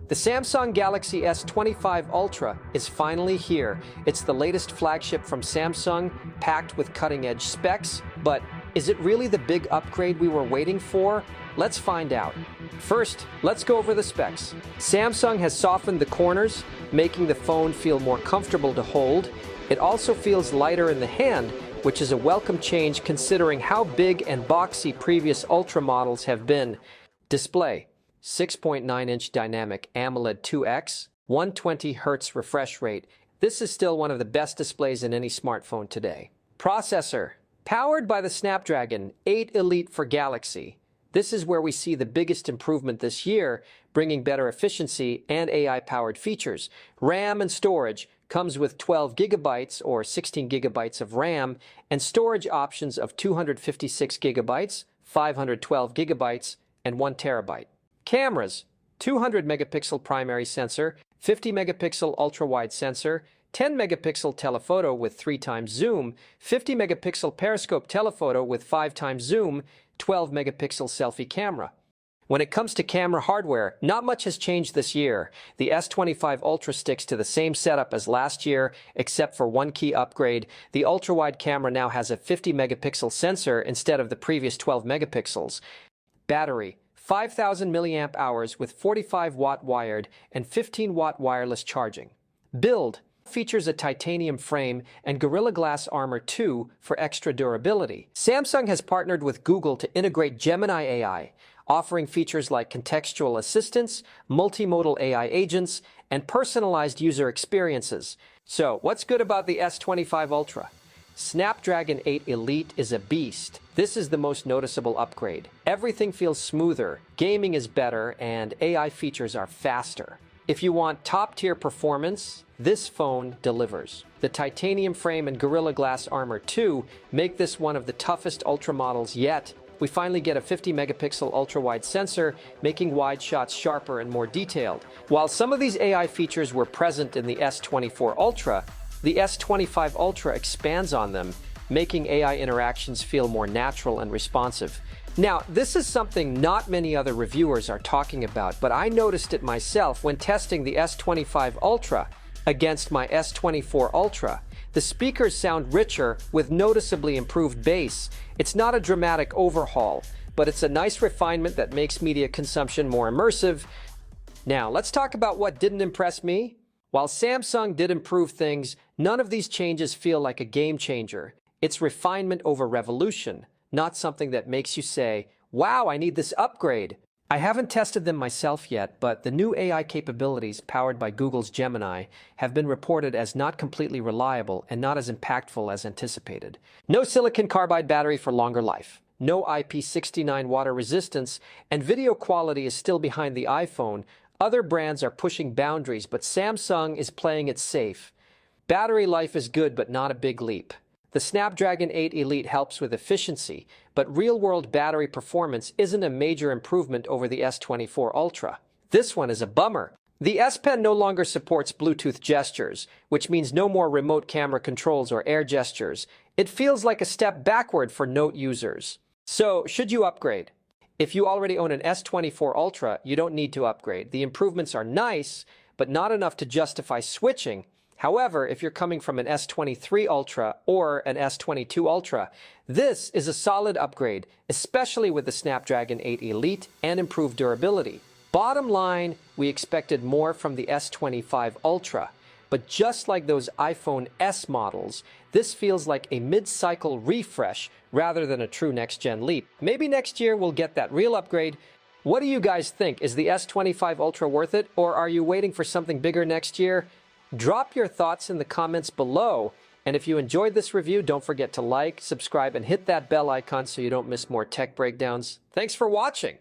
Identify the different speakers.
Speaker 1: The Samsung Galaxy S25 Ultra is finally here. It's the latest flagship from Samsung, packed with cutting-edge specs, but is it really the big upgrade we were waiting for? Let's find out. First, let's go over the specs. Samsung has softened the corners, making the phone feel more comfortable to hold. It also feels lighter in the hand, which is a welcome change considering how big and boxy previous Ultra models have been. Display: 6.9-inch dynamic AMOLED 2X, 120Hz refresh rate. This is still one of the best displays in any smartphone today. Processor: powered by the Snapdragon 8 Elite for Galaxy. This is where we see the biggest improvement this year, bringing better efficiency and AI-powered features. RAM and storage comes with 12 gigabytes or 16 gigabytes of RAM and storage options of 256 gigabytes, 512 gigabytes, and 1 terabyte. Cameras: 200 megapixel primary sensor, 50 megapixel ultra-wide sensor, 10 megapixel telephoto with 3 times zoom, 50 megapixel periscope telephoto with 5 times zoom, 12 megapixel selfie camera. When it comes to camera hardware, not much has changed this year. The S25 Ultra sticks to the same setup as last year, except for one key upgrade. The ultra-wide camera now has a 50 megapixel sensor instead of the previous 12 megapixels. Battery: 5,000 milliamp hours with 45-watt wired and 15-watt wireless charging. Build: features a titanium frame and Gorilla Glass Armor 2 for extra durability. Samsung has partnered with Google to integrate Gemini AI, offering features like contextual assistance, multimodal AI agents, and personalized user experiences. So, what's good about the S25 Ultra? Snapdragon 8 Elite is a beast. This is the most noticeable upgrade. Everything feels smoother, gaming is better, and AI features are faster. If you want top-tier performance, this phone delivers. The titanium frame and Gorilla Glass Armor 2 make this one of the toughest Ultra models yet. We finally get a 50 megapixel ultra-wide sensor, making wide shots sharper and more detailed. While some of these AI features were present in the S24 Ultra, the S25 Ultra expands on them, making AI interactions feel more natural and responsive. Now, this is something not many other reviewers are talking about, but I noticed it myself when testing the S25 Ultra against my S24 Ultra. The speakers sound richer with noticeably improved bass. It's not a dramatic overhaul, but it's a nice refinement that makes media consumption more immersive. Now, let's talk about what didn't impress me. While Samsung did improve things, none of these changes feel like a game changer. It's refinement over revolution, not something that makes you say, "Wow, I need this upgrade." I haven't tested them myself yet, but the new AI capabilities powered by Google's Gemini have been reported as not completely reliable and not as impactful as anticipated. No silicon carbide battery for longer life, no IP69 water resistance, and video quality is still behind the iPhone. Other brands are pushing boundaries, but Samsung is playing it safe. Battery life is good, but not a big leap. The Snapdragon 8 Elite helps with efficiency, but real-world battery performance isn't a major improvement over the S24 Ultra. This one is a bummer. The S Pen no longer supports Bluetooth gestures, which means no more remote camera controls or air gestures. It feels like a step backward for Note users. So, should you upgrade? If you already own an S24 Ultra, you don't need to upgrade. The improvements are nice, but not enough to justify switching. However, if you're coming from an S23 Ultra or an S22 Ultra, this is a solid upgrade, especially with the Snapdragon 8 Elite and improved durability. Bottom line, we expected more from the S25 Ultra, but just like those iPhone S models, this feels like a mid-cycle refresh rather than a true next-gen leap. Maybe next year we'll get that real upgrade. What do you guys think? Is the S25 Ultra worth it, or are you waiting for something bigger next year? Drop your thoughts in the comments below, and if you enjoyed this review, don't forget to like, subscribe, and hit that bell icon so you don't miss more tech breakdowns. Thanks for watching!